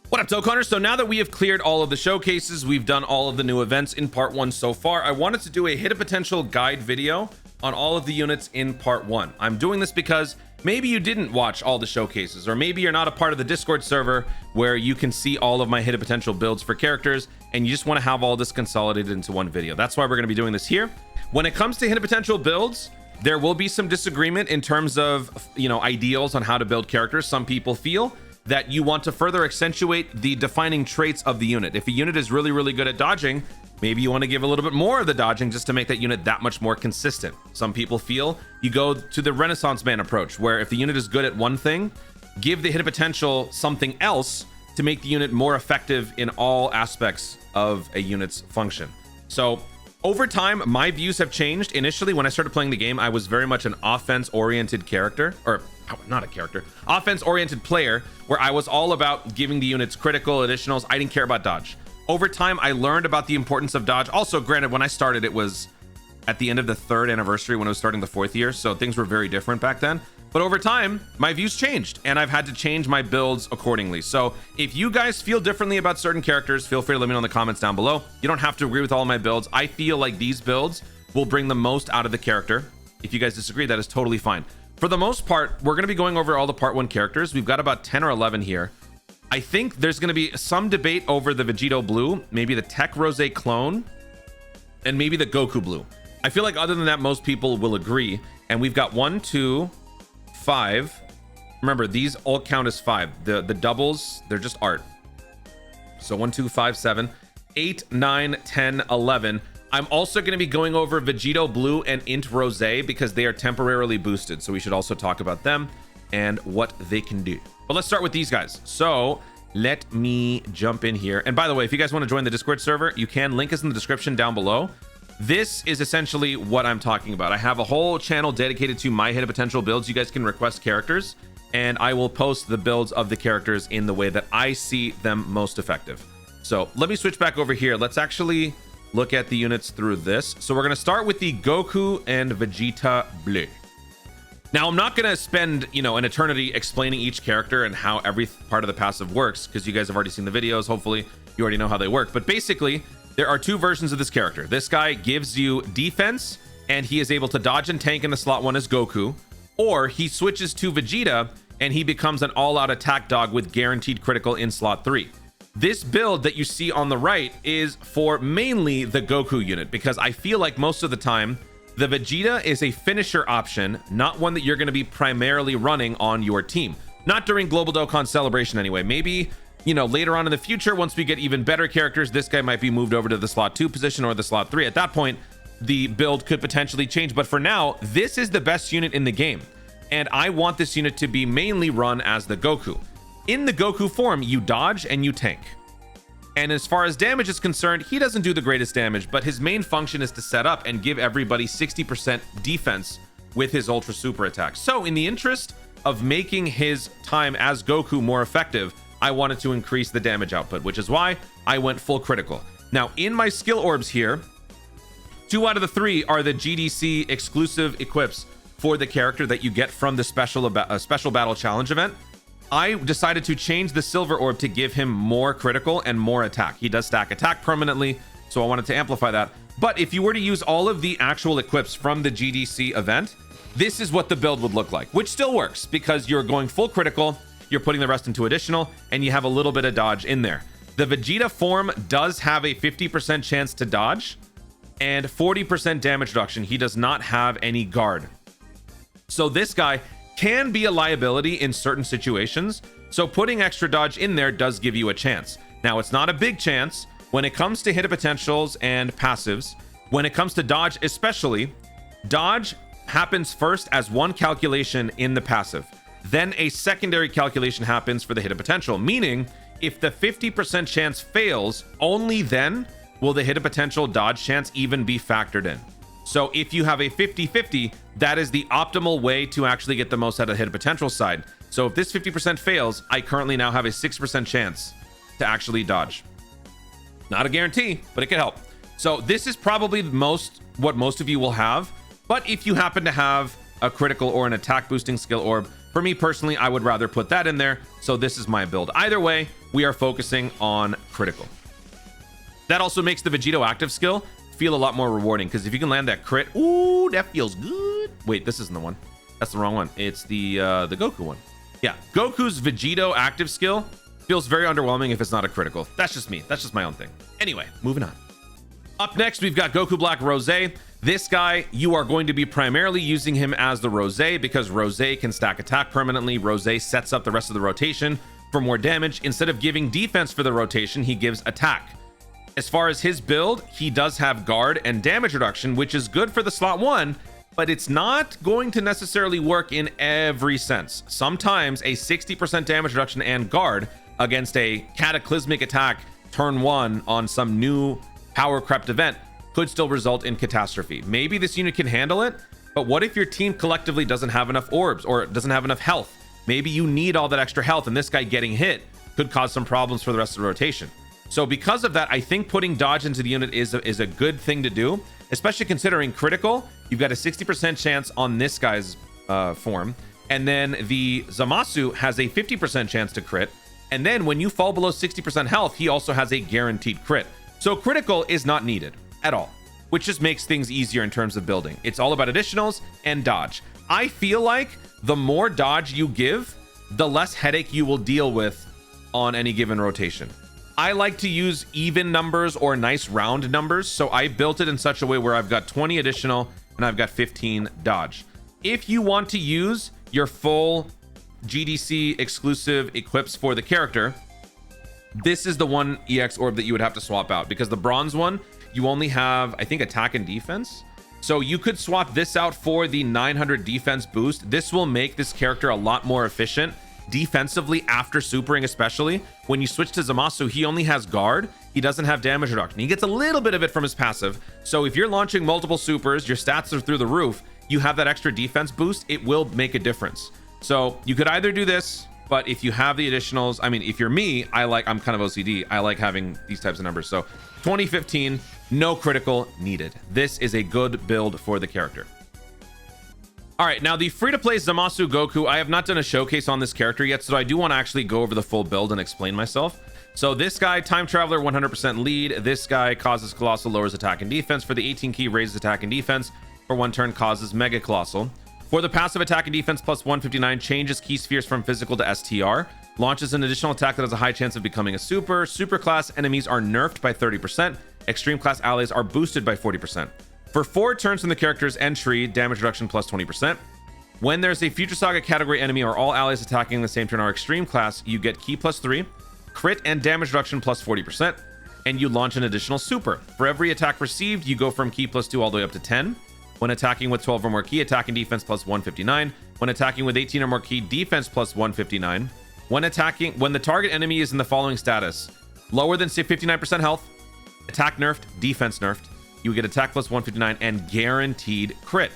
What up, Dokkaners? So now that we have cleared all of the showcases, we've done all of the new events in part 1 so far, I wanted to do a hit a potential guide video on all of the units in part 1. I'm doing this because maybe you didn't watch all the showcases, or maybe you're not a part of the Discord server where you can see all of my hit a potential builds for characters, and you just want to have all this consolidated into one video. That's why we're going to be doing this here. When it comes to hit a potential builds, there will be some disagreement in terms of, ideals on how to build characters. Some people feel that you want to further accentuate the defining traits of the unit. If a unit is really, really good at dodging, maybe you want to give a little bit more of the dodging just to make that unit that much more consistent. Some people feel you go to the Renaissance Man approach, where if the unit is good at one thing, give the hit potential something else to make the unit more effective in all aspects of a unit's function. So over time, my views have changed. Initially, when I started playing the game, I was very much an offense-oriented character, or not a character, offense-oriented player, where I was all about giving the units critical additionals. I didn't care about dodge. Over time, I learned about the importance of dodge. Also, granted, when I started, it was at the end of the 3rd anniversary when I was starting the 4th year, so things were very different back then. But over time, my views changed, and I've had to change my builds accordingly. So if you guys feel differently about certain characters, feel free to let me know in the comments down below. You don't have to agree with all of my builds. I feel like these builds will bring the most out of the character. If you guys disagree, that is totally fine. For the most part, we're going to be going over all the part 1 characters. We've got about 10 or 11 here. I think there's going to be some debate over the Vegito Blue, maybe the Tech Rose clone, and maybe the Goku Blue. I feel like other than that, most people will agree. And we've got 1, 2, 5. Remember, these all count as 5. The doubles, they're just art. So 1, 2, 5, 7, 8, 9, 10, 11. I'm also going to be going over Vegito Blue and Int Rose because they are temporarily boosted. So we should also talk about them and what they can do. But let's start with these guys. So let me jump in here. And by the way, if you guys want to join the Discord server, you can. Link is in the description down below. This is essentially what I'm talking about. I have a whole channel dedicated to my hit a potential builds. You guys can request characters, and I will post the builds of the characters in the way that I see them most effective. So let me switch back over here. Let's actually look at the units through this. So we're going to start with the Goku and Vegeta Blue. Now, I'm not going to spend, an eternity explaining each character and how every part of the passive works, because you guys have already seen the videos. Hopefully, you already know how they work. But basically, there are 2 versions of this character. This guy gives you defense, and he is able to dodge and tank in the slot 1 as Goku. Or he switches to Vegeta, and he becomes an all-out attack dog with guaranteed critical in slot 3. This build that you see on the right is for mainly the Goku unit, because I feel like most of the time, the Vegeta is a finisher option, not one that you're going to be primarily running on your team. Not during Global Dokkan Celebration anyway. Maybe, later on in the future, once we get even better characters, this guy might be moved over to the slot 2 position or the slot 3. At that point, the build could potentially change. But for now, this is the best unit in the game. And I want this unit to be mainly run as the Goku. In the Goku form, you dodge and you tank. And as far as damage is concerned, he doesn't do the greatest damage, but his main function is to set up and give everybody 60% defense with his Ultra Super attack. So in the interest of making his time as Goku more effective, I wanted to increase the damage output, which is why I went full critical. Now, in my skill orbs here, 2 out of the 3 are the GDC exclusive equips for the character that you get from the special battle challenge event. I decided to change the silver orb to give him more critical and more attack. He does stack attack permanently, so I wanted to amplify that. But if you were to use all of the actual equips from the GDC event, this is what the build would look like, which still works because you're going full critical, you're putting the rest into additional, and you have a little bit of dodge in there. The Vegeta form does have a 50% chance to dodge and 40% damage reduction. He does not have any guard. So this guy can be a liability in certain situations, so putting extra dodge in there does give you a chance. Now, it's not a big chance when it comes to hit a potentials and passives. When it comes to dodge especially, dodge happens first as one calculation in the passive. Then a secondary calculation happens for the hit a potential, meaning if the 50% chance fails, only then will the hit a potential dodge chance even be factored in. So if you have a 50-50, that is the optimal way to actually get the most out of the hit potential side. So if this 50% fails, I currently now have a 6% chance to actually dodge. Not a guarantee, but it could help. So this is probably what most of you will have. But if you happen to have a critical or an attack boosting skill orb, for me personally, I would rather put that in there. So this is my build. Either way, we are focusing on critical. That also makes the Vegito active skill feel a lot more rewarding, because if you can land that crit, ooh, that feels good. Wait, this isn't the one. That's the wrong one. It's the Goku one. Yeah, Goku's Vegito active skill feels very underwhelming if it's not a critical. That's just me. That's just my own thing. Anyway, moving on. Up next, we've got Goku Black Rose. This guy, you are going to be primarily using him as the Rose because Rose can stack attack permanently. Rose sets up the rest of the rotation for more damage. Instead of giving defense for the rotation, he gives attack. As far as his build, he does have guard and damage reduction, which is good for the slot 1, but it's not going to necessarily work in every sense. Sometimes a 60% damage reduction and guard against a cataclysmic attack turn 1 on some new power crept event could still result in catastrophe. Maybe this unit can handle it, but what if your team collectively doesn't have enough orbs or doesn't have enough health? Maybe you need all that extra health, and this guy getting hit could cause some problems for the rest of the rotation. So because of that, I think putting dodge into the unit is a good thing to do, especially considering critical. You've got a 60% chance on this guy's form, and then the Zamasu has a 50% chance to crit, and then when you fall below 60% health, he also has a guaranteed crit. So critical is not needed at all, which just makes things easier in terms of building. It's all about additionals and dodge. I feel like the more dodge you give, the less headache you will deal with on any given rotation. I like to use even numbers or nice round numbers, so I built it in such a way where I've got 20 additional and I've got 15 dodge. If you want to use your full GDC exclusive equips for the character, this is the one EX orb that you would have to swap out, because the bronze one, you only have, I think, attack and defense. So you could swap this out for the 900 defense boost. This will make this character a lot more efficient defensively after supering, especially when you switch to Zamasu. He only has guard, he doesn't have damage reduction. He gets a little bit of it from his passive, so if you're launching multiple supers, your stats are through the roof, you have that extra defense boost, it will make a difference. So you could either do this, but if you have the additionals, I mean, if you're me, I'm kind of OCD, I like having these types of numbers. So 2015, no critical needed. This is a good build for the character. All right, now the free-to-play Zamasu Goku, I have not done a showcase on this character yet, so I do want to actually go over the full build and explain myself. So this guy, Time Traveler, 100% lead. This guy causes Colossal, lowers attack and defense. For the 18 key, raises attack and defense. For 1 turn, causes Mega Colossal. For the passive attack and defense plus 159, changes key spheres from physical to STR. Launches an additional attack that has a high chance of becoming a super. Super class enemies are nerfed by 30%. Extreme class allies are boosted by 40%. For 4 turns from the character's entry, damage reduction plus 20%. When there's a Future Saga category enemy or all allies attacking the same turn are extreme class, you get key plus 3, crit and damage reduction plus 40%, and you launch an additional super. For every attack received, you go from key plus 2 all the way up to 10. When attacking with 12 or more key, attack and defense plus 159. When attacking with 18 or more key, defense plus 159. When the target enemy is in the following status: lower than 59% health, attack nerfed, defense nerfed, you get attack plus 159 and guaranteed crit.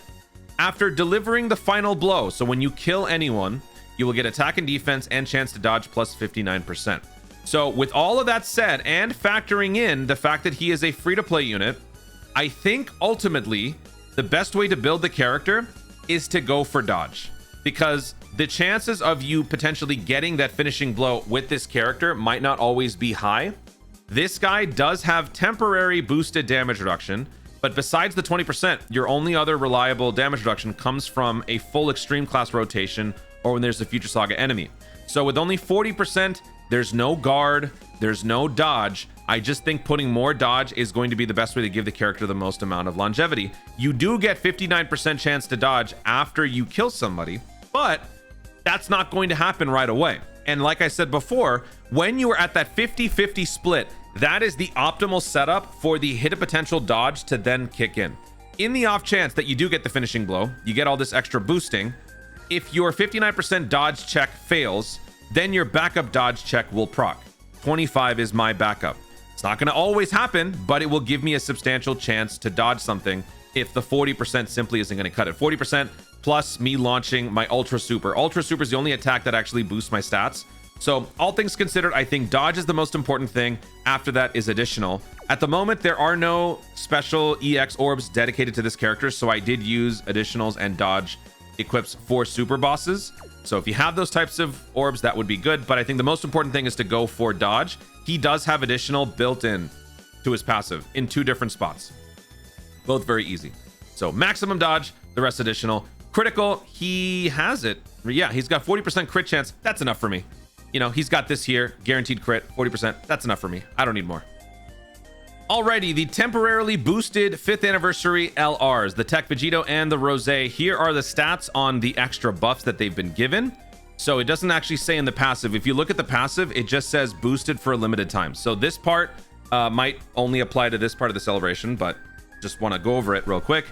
After delivering the final blow, so when you kill anyone, you will get attack and defense and chance to dodge plus 59%. So with all of that said, and factoring in the fact that he is a free-to-play unit, I think ultimately the best way to build the character is to go for dodge, because the chances of you potentially getting that finishing blow with this character might not always be high. This guy does have temporary boosted damage reduction, but besides the 20%, your only other reliable damage reduction comes from a full extreme class rotation or when there's a Future Saga enemy. So with only 40%, there's no guard, there's no dodge. I just think putting more dodge is going to be the best way to give the character the most amount of longevity. You do get 59% chance to dodge after you kill somebody, but that's not going to happen right away. And like I said before, when you are at that 50-50 split, that is the optimal setup for the hit a potential dodge to then kick in. In the off chance that you do get the finishing blow, you get all this extra boosting. If your 59% dodge check fails, then your backup dodge check will proc. 25 is my backup. It's not going to always happen, but it will give me a substantial chance to dodge something if the 40% simply isn't going to cut it. 40% plus me launching my Ultra Super. Ultra Super is the only attack that actually boosts my stats. So all things considered, I think dodge is the most important thing. After that is additional. At the moment, there are no special EX orbs dedicated to this character, so I did use additionals and dodge equips for super bosses. So if you have those types of orbs, that would be good. But I think the most important thing is to go for dodge. He does have additional built in to his passive in 2 different spots. Both very easy. So maximum dodge, the rest additional. Critical, he has it. Yeah, he's got 40% crit chance. That's enough for me. You know, he's got this here, guaranteed crit, 40%. That's enough for me. I don't need more. Alrighty, the temporarily boosted 5th anniversary LRs, the Tech Vegito and the Rose. Here are the stats on the extra buffs that they've been given. So it doesn't actually say in the passive. If you look at the passive, it just says boosted for a limited time. So this part might only apply to this part of the celebration, but just want to go over it real quick.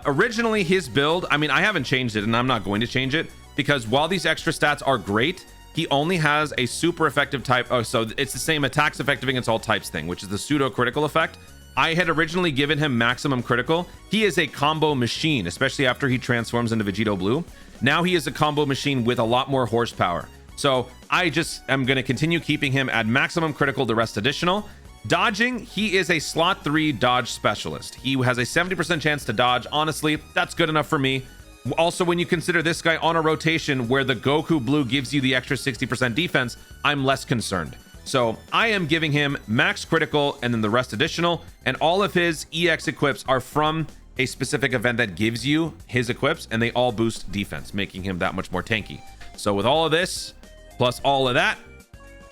Originally, his build, I mean, I haven't changed it and I'm not going to change it because while these extra stats are great, he only has a super effective type. Oh, so it's the same attacks effective against all types thing, which is the pseudo critical effect. I had originally given him maximum critical. He is a combo machine, especially after he transforms into Vegito Blue. Now he is a combo machine with a lot more horsepower. So I just am going to continue keeping him at maximum critical, the rest additional. Dodging, he is a slot 3 dodge specialist. He has a 70% chance to dodge. Honestly, that's good enough for me. Also, when you consider this guy on a rotation where the Goku Blue gives you the extra 60% defense, I'm less concerned. So I am giving him max critical and then the rest additional, and all of his EX equips are from a specific event that gives you his equips, and they all boost defense, making him that much more tanky. So with all of this, plus all of that,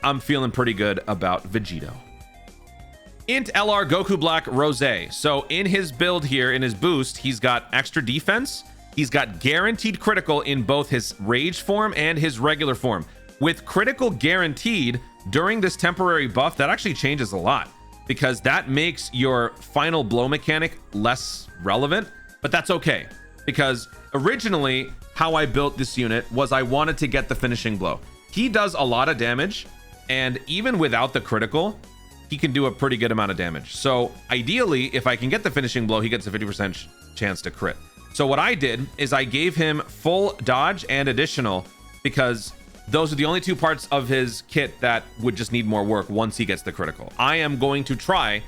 I'm feeling pretty good about Vegito. Int LR Goku Black Rose. So in his build here, in his boost, he's got extra defense. He's got guaranteed critical in both his rage form and his regular form. With critical guaranteed during this temporary buff, that actually changes a lot because that makes your final blow mechanic less relevant, but that's okay because originally how I built this unit was I wanted to get the finishing blow. He does a lot of damage, and even without the critical, he can do a pretty good amount of damage. So ideally, if I can get the finishing blow, he gets a 50% chance to crit. So what I did is I gave him full dodge and additional because those are the only 2 parts of his kit that would just need more work once he gets the critical. I am going to try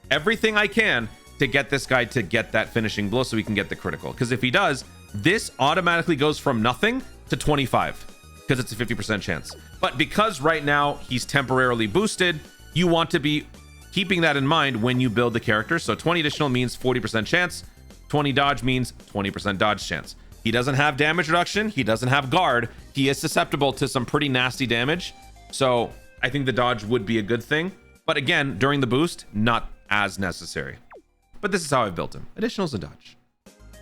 everything I can to get this guy to get that finishing blow so he can get the critical. Because if he does, this automatically goes from nothing to 25 because it's a 50% chance. But because right now he's temporarily boosted, you want to be keeping that in mind when you build the character. So 20 additional means 40% chance. 20 dodge means 20% dodge chance. He doesn't have damage reduction. He doesn't have guard. He is susceptible to some pretty nasty damage. So I think the dodge would be a good thing. But again, during the boost, not as necessary. But this is how I've built him. Additionals and dodge.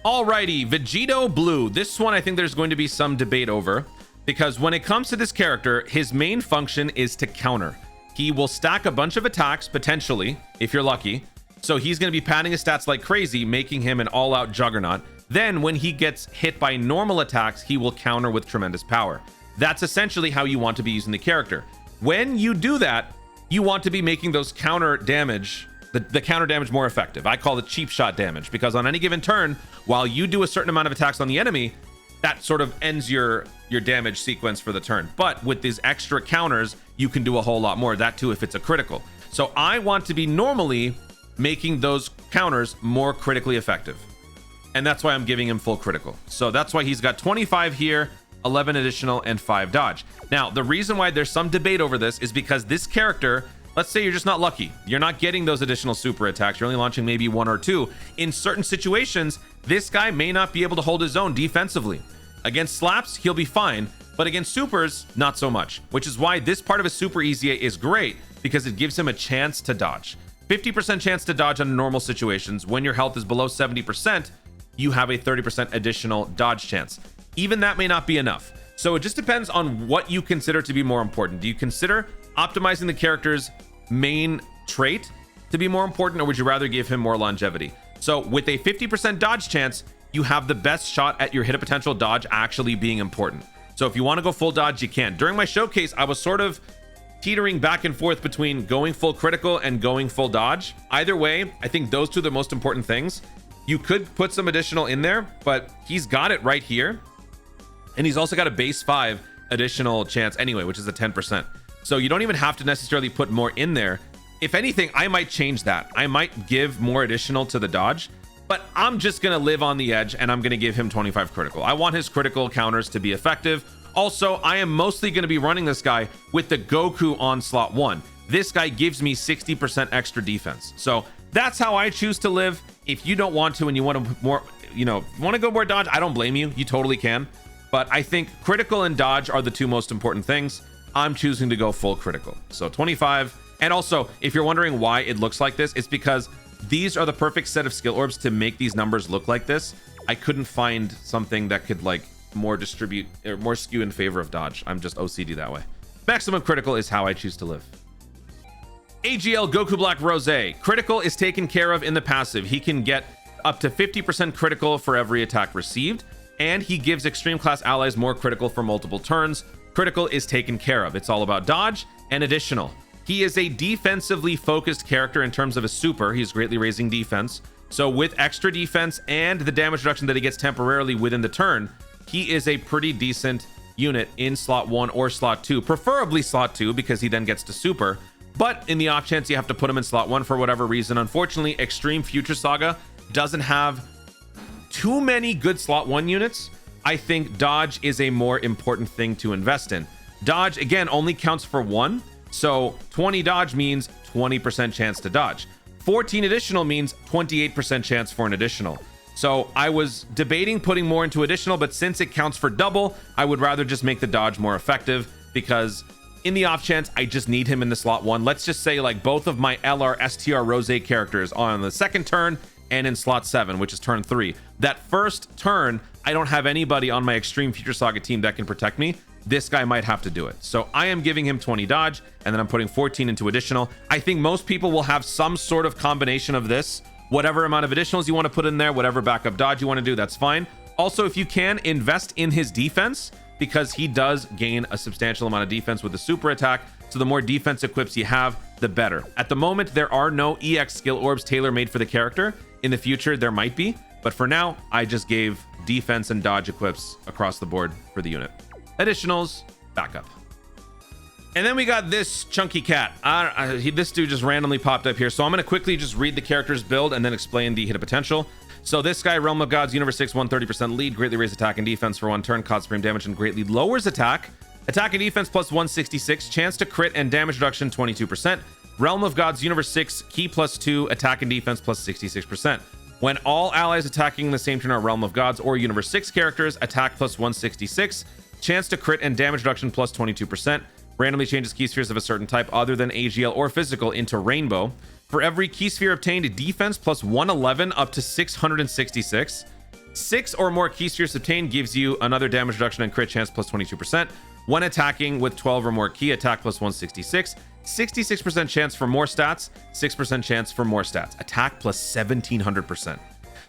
Alrighty, Vegito Blue. This one I think there's going to be some debate over because when it comes to this character, his main function is to counter. He will stack a bunch of attacks, potentially, if you're lucky. So he's going to be padding his stats like crazy, making him an all-out juggernaut. Then when he gets hit by normal attacks, he will counter with tremendous power. That's essentially how you want to be using the character. When you do that, you want to be making those counter damage, the counter damage more effective. I call it cheap shot damage because on any given turn, while you do a certain amount of attacks on the enemy, that sort of ends your damage sequence for the turn. But with these extra counters, you can do a whole lot more. That too, if it's a critical. So I want to be normally making those counters more critically effective. And that's why I'm giving him full critical. So that's why he's got 25 here, 11 additional, and 5 dodge. Now, the reason why there's some debate over this is because this character, let's say you're just not lucky. You're not getting those additional super attacks. You're only launching maybe 1 or 2. In certain situations, this guy may not be able to hold his own defensively. Against slaps, he'll be fine. But against supers, not so much. Which is why this part of his super easy is great because it gives him a chance to dodge. 50% chance to dodge under normal situations. When your health is below 70%, you have a 30% additional dodge chance. Even that may not be enough. So it just depends on what you consider to be more important. Do you consider optimizing the character's main trait to be more important, or would you rather give him more longevity? So with a 50% dodge chance, you have the best shot at your hit a potential dodge actually being important. So if you want to go full dodge, you can. During my showcase, I was sort of teetering back and forth between going full critical and going full dodge. Either way, I think those 2 are the most important things. You could put some additional in there, but he's got it right here. And he's also got a base 5 additional chance anyway, which is a 10%. So you don't even have to necessarily put more in there. If anything, I might change that. I might give more additional to the dodge but I'm just going to live on the edge and I'm going to give him 25 critical. I want his critical counters to be effective. Also, I am mostly going to be running this guy with the Goku on slot 1. This guy gives me 60% extra defense. So that's how I choose to live. If you don't want to and you want to more, want to go more dodge, I don't blame you. You totally can. But I think critical and dodge are the two most important things. I'm choosing to go full critical. So 25. And also, if you're wondering why it looks like this, it's because these are the perfect set of skill orbs to make these numbers look like this. I couldn't find something that could like more distribute or more skew in favor of dodge. I'm just OCD that way. Maximum critical is how I choose to live. AGL Goku Black Rose. Critical is taken care of in the passive. He can get up to 50% critical for every attack received, and he gives extreme class allies more critical for multiple turns. Critical is taken care of. It's all about dodge and additional. He is a defensively focused character in terms of a super. He's greatly raising defense. So with extra defense and the damage reduction that he gets temporarily within the turn, he is a pretty decent unit in slot 1 or slot 2, preferably slot 2 because he then gets to super. But in the off chance you have to put him in slot 1 for whatever reason, unfortunately, Extreme Future Saga doesn't have too many good slot 1 units. I think dodge is a more important thing to invest in. Dodge, again, only counts for 1. So 20 dodge means 20% chance to dodge. 14 additional means 28% chance for an additional. So I was debating putting more into additional, but since it counts for double, I would rather just make the dodge more effective because in the off chance, I just need him in the slot 1. Let's just say like both of my LR STR Rose characters on the second turn and in slot 7, which is turn 3. That first turn, I don't have anybody on my Extreme Future Saga team that can protect me. This guy might have to do it. So I am giving him 20 dodge, and then I'm putting 14 into additional. I think most people will have some sort of combination of this. Whatever amount of additionals you want to put in there, whatever backup dodge you want to do, that's fine. Also, if you can, invest in his defense because he does gain a substantial amount of defense with the super attack. So the more defense equips you have, the better. At the moment, there are no EX skill orbs tailor-made for the character. In the future, there might be. But for now, I just gave defense and dodge equips across the board for the unit. Additionals, backup. And then we got this chunky cat. This dude just randomly popped up here. So I'm going to quickly just read the character's build and then explain the hit potential. So this guy, Realm of Gods, Universe 6, 130% lead, greatly raise attack and defense for 1 turn, cause supreme damage, and greatly lowers attack. Attack and defense plus 166, chance to crit and damage reduction 22%. Realm of Gods, Universe 6, key plus 2, attack and defense plus 66%. When all allies attacking in the same turn are Realm of Gods or Universe 6 characters, attack plus 166. Chance to crit and damage reduction plus 22%. Randomly changes key spheres of a certain type other than AGL or physical into rainbow. For every key sphere obtained, defense plus 111 up to 666. 6 or more key spheres obtained gives you another damage reduction and crit chance plus 22%. When attacking with 12 or more key, attack plus 166. 66% chance for more stats, 6% chance for more stats. Attack plus 1700%.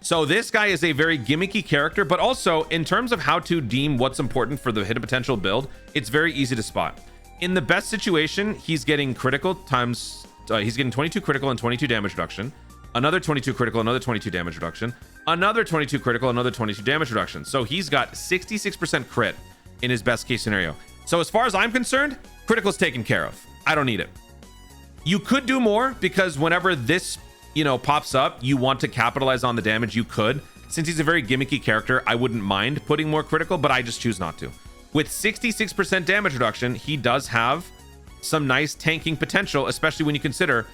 So this guy is a very gimmicky character, but also in terms of how to deem what's important for the hit potential build, it's very easy to spot. In the best situation, he's getting critical times, he's getting 22 critical and 22 damage reduction, another 22 critical, another 22 damage reduction, another 22 critical, another 22 damage reduction. So he's got 66% crit in his best case scenario. So as far as I'm concerned, critical's taken care of. I don't need it. You could do more because whenever this pops up, you want to capitalize on the damage, you could. Since he's a very gimmicky character, I wouldn't mind putting more critical, but I just choose not to. With 66% damage reduction, he does have some nice tanking potential, especially when you consider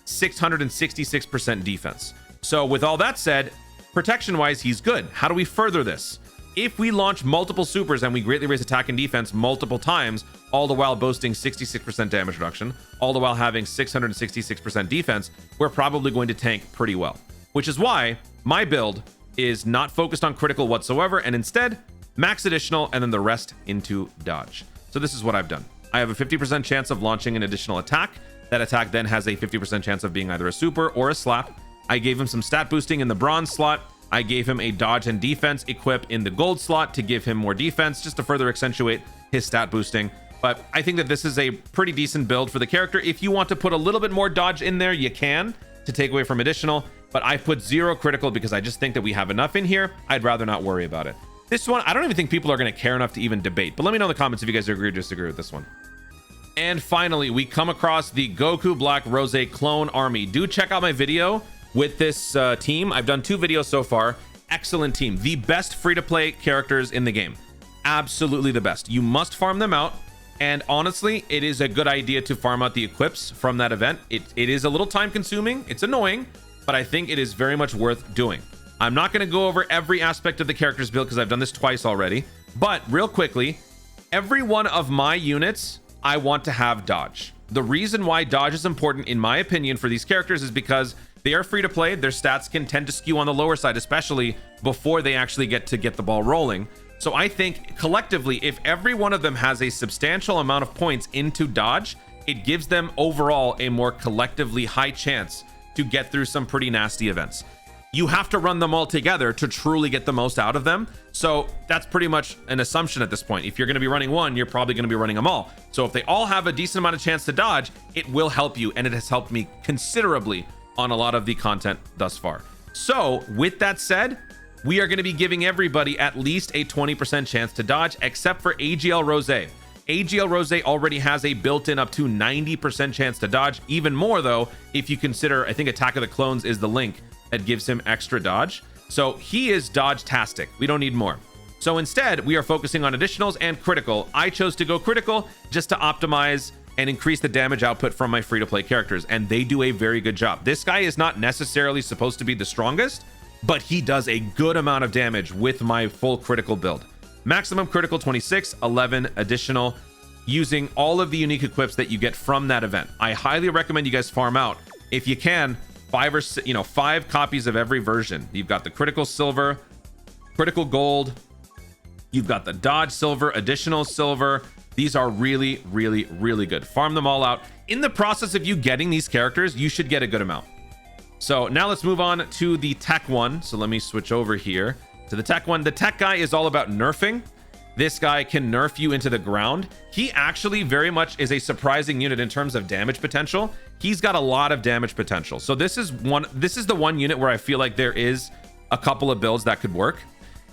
666% defense. So with all that said, protection-wise, he's good. How do we further this? If we launch multiple supers and we greatly raise attack and defense multiple times, all the while boasting 66% damage reduction, all the while having 666% defense, we're probably going to tank pretty well. Which is why my build is not focused on critical whatsoever, and instead, max additional and then the rest into dodge. So this is what I've done. I have a 50% chance of launching an additional attack. That attack then has a 50% chance of being either a super or a slap. I gave him some stat boosting in the bronze slot. I gave him a dodge and defense equip in the gold slot to give him more defense, just to further accentuate his stat boosting. But I think that this is a pretty decent build for the character. If you want to put a little bit more dodge in there, you can, to take away from additional. But I put 0 critical because I just think that we have enough in here. I'd rather not worry about it. This one, I don't even think people are going to care enough to even debate. But let me know in the comments if you guys agree or disagree with this one. And finally, we come across the Goku Black Rose clone army. Do check out my video with this team. I've done 2 videos so far. Excellent team. The best free-to-play characters in the game. Absolutely the best. You must farm them out. And honestly, it is a good idea to farm out the equips from that event. It is a little time consuming. It's annoying, but I think it is very much worth doing. I'm not going to go over every aspect of the character's build because I've done this twice already. But real quickly, every one of my units, I want to have dodge. The reason why dodge is important, in my opinion, for these characters is because they are free to play. Their stats can tend to skew on the lower side, especially before they actually get the ball rolling. So I think collectively, if every one of them has a substantial amount of points into dodge, it gives them overall a more collectively high chance to get through some pretty nasty events. You have to run them all together to truly get the most out of them. So that's pretty much an assumption at this point. If you're going to be running one, you're probably going to be running them all. So if they all have a decent amount of chance to dodge, it will help you. And it has helped me considerably on a lot of the content thus far. So with that said, we are going to be giving everybody at least a 20% chance to dodge, except for AGL Rose. AGL Rose already has a built-in up to 90% chance to dodge. Even more though, if you consider, I think Attack of the Clones is the link that gives him extra dodge. So he is dodge-tastic. We don't need more. So instead, we are focusing on additionals and critical. I chose to go critical just to optimize and increase the damage output from my free-to-play characters, and they do a very good job. This guy is not necessarily supposed to be the strongest, but he does a good amount of damage with my full critical build. Maximum critical 26, 11 additional, using all of the unique equips that you get from that event. I highly recommend you guys farm out, if you can, 5 copies of every version. You've got the critical silver, critical gold, you've got the dodge silver, additional silver. These are really, really, really good. Farm them all out. In the process of you getting these characters, you should get a good amount. So now let's move on to the tech one. So let me switch over here to the tech one. The tech guy is all about nerfing. This guy can nerf you into the ground. He actually very much is a surprising unit in terms of damage potential. He's got a lot of damage potential. So this is the one unit where I feel like there is a couple of builds that could work.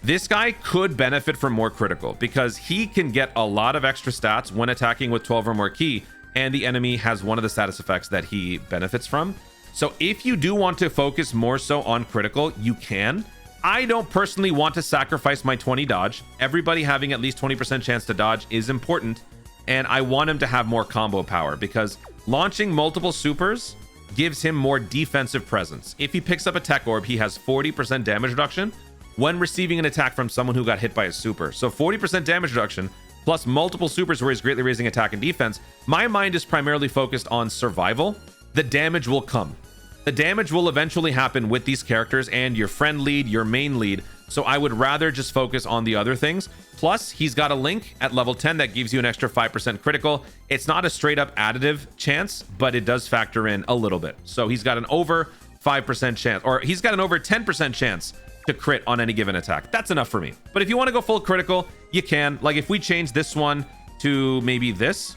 This guy could benefit from more critical because he can get a lot of extra stats when attacking with 12 or more ki, and the enemy has one of the status effects that he benefits from. So if you do want to focus more so on critical, you can. I don't personally want to sacrifice my 20 dodge. Everybody having at least 20% chance to dodge is important, and I want him to have more combo power because launching multiple supers gives him more defensive presence. If he picks up a tech orb, he has 40% damage reduction when receiving an attack from someone who got hit by a super. So 40% damage reduction plus multiple supers where he's greatly raising attack and defense. My mind is primarily focused on survival. The damage will come. The damage will eventually happen with these characters and your friend lead, your main lead. So I would rather just focus on the other things. Plus, he's got a link at level 10 that gives you an extra 5% critical. It's not a straight up additive chance, but it does factor in a little bit. So he's got an over 5% chance, or he's got an over 10% chance to crit on any given attack. That's enough for me. But if you want to go full critical, you can. Like if we change this one to maybe this,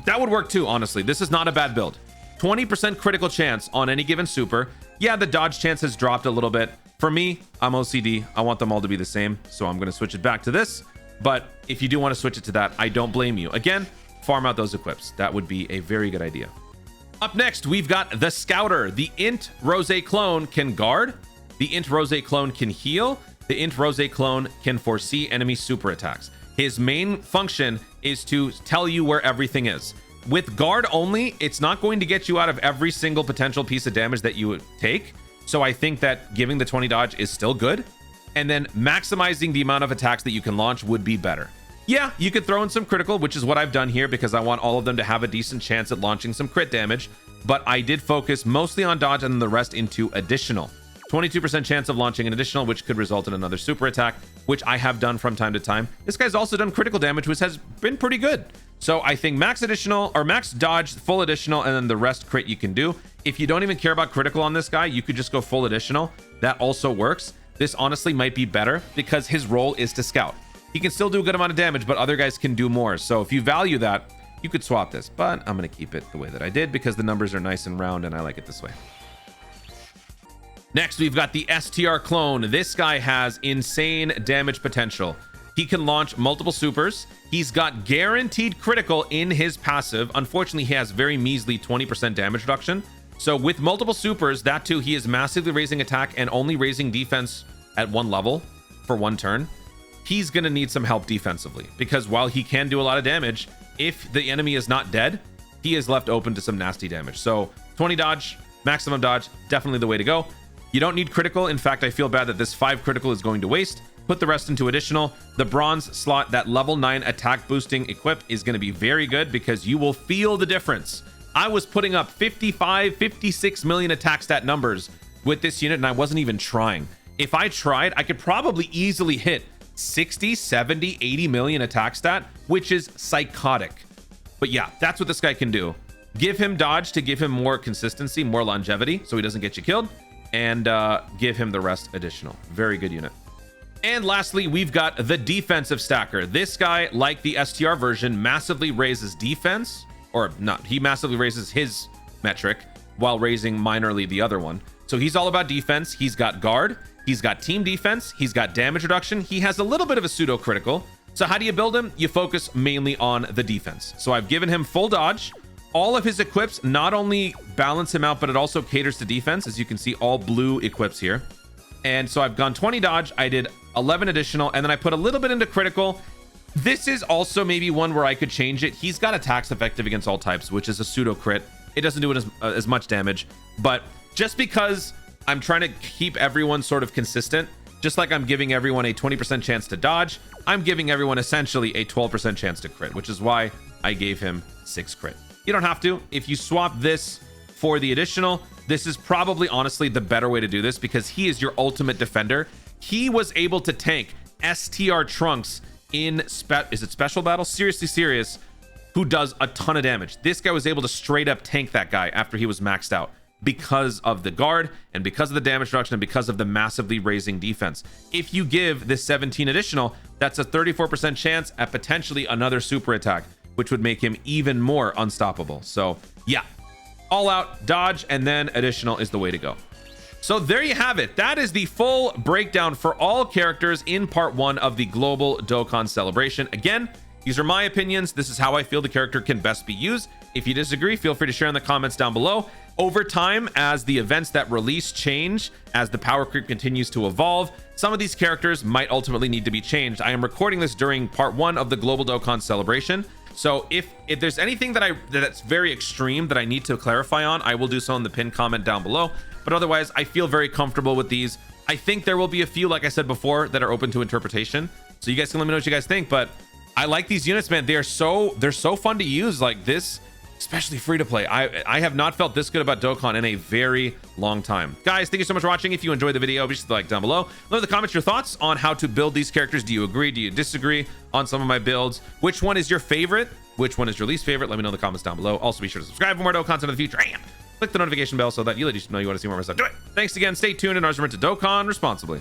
that would work too, honestly. This is not a bad build. 20% critical chance on any given super. Yeah, the dodge chance has dropped a little bit. For me, I'm OCD. I want them all to be the same, so I'm going to switch it back to this. But if you do want to switch it to that, I don't blame you. Again, farm out those equips. That would be a very good idea. Up next, we've got the Scouter. The Int Rose clone can guard. The Int Rose clone can heal. The Int Rose clone can foresee enemy super attacks. His main function is to tell you where everything is. With guard only, it's not going to get you out of every single potential piece of damage that you would take. So I think that giving the 20 dodge is still good. And then maximizing the amount of attacks that you can launch would be better. Yeah, you could throw in some critical, which is what I've done here because I want all of them to have a decent chance at launching some crit damage. But I did focus mostly on dodge and then the rest into additional. 22% chance of launching an additional, which could result in another super attack, which I have done from time to time. This guy's also done critical damage, which has been pretty good. So I think max additional or max dodge, full additional, and then the rest crit you can do. If you don't even care about critical on this guy, you could just go full additional. That also works. This honestly might be better because his role is to scout. He can still do a good amount of damage, but other guys can do more. So if you value that, you could swap this, but I'm going to keep it the way that I did because the numbers are nice and round and I like it this way. Next, we've got the STR clone. This guy has insane damage potential. He can launch multiple supers. He's got guaranteed critical in his passive. Unfortunately, he has very measly 20% damage reduction. So with multiple supers, that too, he is massively raising attack and only raising defense at one level for one turn. He's going to need some help defensively, because while he can do a lot of damage, if the enemy is not dead, he is left open to some nasty damage. So 20 dodge, maximum dodge, definitely the way to go. You don't need critical. In fact, I feel bad that this 5 critical is going to waste. Put the rest into additional. The bronze slot, that level 9 attack boosting equip, is going to be very good because you will feel the difference. I was putting up 55, 56 million attack stat numbers with this unit, and I wasn't even trying. If I tried, I could probably easily hit 60, 70, 80 million attack stat, which is psychotic. But yeah, that's what this guy can do. Give him dodge to give him more consistency, more longevity, so he doesn't get you killed, and give him the rest additional. Very good unit. And lastly, we've got the defensive stacker. This guy, like the STR version, massively raises defense, or not, he massively raises his metric while raising minorly the other one. So he's all about defense. He's got guard, he's got team defense, he's got damage reduction, he has a little bit of a pseudo critical. So how do you build him? You focus mainly on the defense. So I've given him full dodge. All of his equips not only balance him out, but it also caters to defense. As you can see, all blue equips here. And so I've gone 20 dodge, I did 11 additional, and then I put a little bit into critical. This is also maybe one where I could change it. He's got attacks effective against all types, which is a pseudo crit. It doesn't do it as much damage, but just because I'm trying to keep everyone sort of consistent, just like I'm giving everyone a 20% chance to dodge, I'm giving everyone essentially a 12% chance to crit, which is why I gave him 6 crit. You don't have to. If you swap this for the additional, this is probably honestly the better way to do this, because he is your ultimate defender. He was able to tank STR Trunks in special battle? Seriously serious, who does a ton of damage. This guy was able to straight up tank that guy after he was maxed out, because of the guard and because of the damage reduction and because of the massively raising defense. If you give this 17 additional, that's a 34% chance at potentially another super attack, which would make him even more unstoppable. So yeah, all out dodge and then additional is the way to go. So there you have it. That is the full breakdown for all characters in part 1 of the global Dokkan celebration. Again, these are my opinions. This is how I feel the character can best be used. If you disagree, feel free to share in the comments down below. Over time, as the events that release change, as the power creep continues to evolve, some of these characters might ultimately need to be changed. I am recording this during part 1 of the global Dokkan celebration. So if there's anything that's very extreme that I need to clarify on, I will do so in the pinned comment down below. But otherwise, I feel very comfortable with these. I think there will be a few, like I said before, that are open to interpretation. So you guys can let me know what you guys think. But I like these units, man. They're so fun to use. Like this, especially free to play. I have not felt this good about Dokkan in a very long time. Guys, thank you so much for watching. If you enjoyed the video, be sure to like down below. Leave in the comments your thoughts on how to build these characters. Do you agree? Do you disagree on some of my builds? Which one is your favorite? Which one is your least favorite? Let me know in the comments down below. Also, be sure to subscribe for more Dokkan content in the future. And click the notification bell so that you let us know you want to see more of my stuff. Do it. Thanks again. Stay tuned, and always remember to Dokkan responsibly.